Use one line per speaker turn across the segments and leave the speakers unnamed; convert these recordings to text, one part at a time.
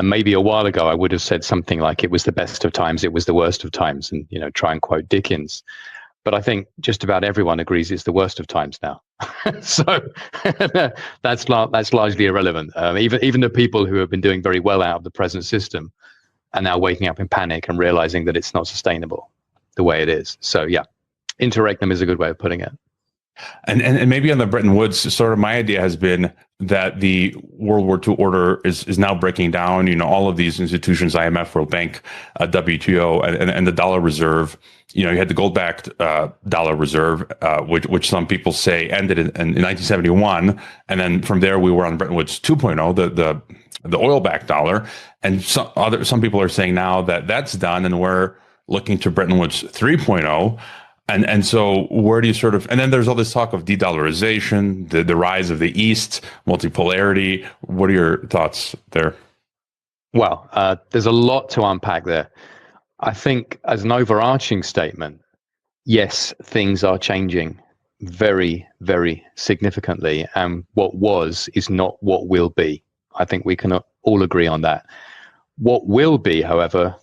And maybe a while ago, I would have said something like it was the best of times, it was the worst of times, and try and quote Dickens. But I think just about everyone agrees it's the worst of times now. So that's largely irrelevant. Even the people who have been doing very well out of the present system are now waking up in panic and realizing that it's not sustainable the way it is. So yeah, interregnum is a good way of putting it.
And maybe on the Bretton Woods, sort of my idea has been that the World War II order is now breaking down. All of these institutions, IMF, World Bank, WTO, and the dollar reserve. You had the gold-backed dollar reserve, which some people say ended in 1971, and then from there we were on Bretton Woods 2.0, the oil-backed dollar, and some people are saying now that that's done, and we're looking to Bretton Woods 3.0. And so where do you and then there's all this talk of de-dollarization, the rise of the East, multipolarity. What are your thoughts there?
Well, there's a lot to unpack there. I think as an overarching statement, yes, things are changing very, very significantly. And what was is not what will be. I think we can all agree on that. What will be, however,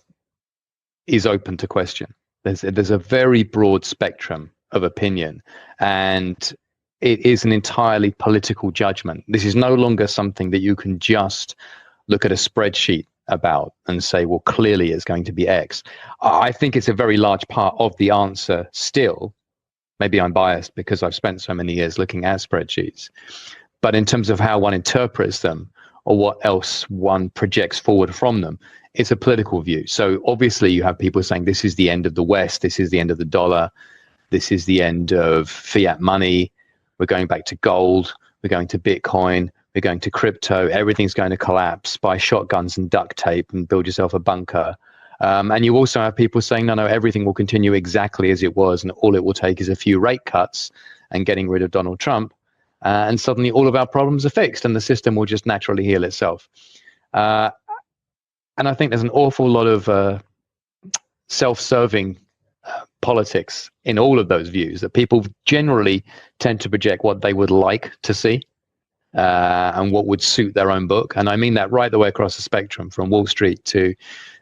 is open to question. There's a very broad spectrum of opinion, and it is an entirely political judgment. This is no longer something that you can just look at a spreadsheet about and say, well, clearly it's going to be X. I think it's a very large part of the answer still. Maybe I'm biased because I've spent so many years looking at spreadsheets. But in terms of how one interprets them or what else one projects forward from them, it's a political view. So obviously you have people saying this is the end of the West, this is the end of the dollar, this is the end of fiat money, we're going back to gold, we're going to Bitcoin, we're going to crypto, everything's going to collapse, buy shotguns and duct tape and build yourself a bunker. And you also have people saying, no, everything will continue exactly as it was, and all it will take is a few rate cuts and getting rid of Donald Trump, and suddenly all of our problems are fixed and the system will just naturally heal itself. And I think there's an awful lot of self-serving politics in all of those views, that people generally tend to project what they would like to see and what would suit their own book. And I mean that right the way across the spectrum, from Wall Street to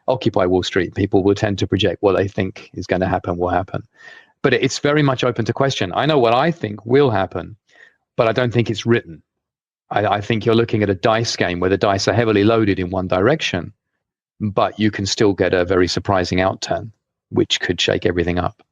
Occupy Wall Street. People will tend to project what they think is going to happen will happen. But it's very much open to question. I know what I think will happen, but I don't think it's written. I think you're looking at a dice game where the dice are heavily loaded in one direction, but you can still get a very surprising outturn, which could shake everything up.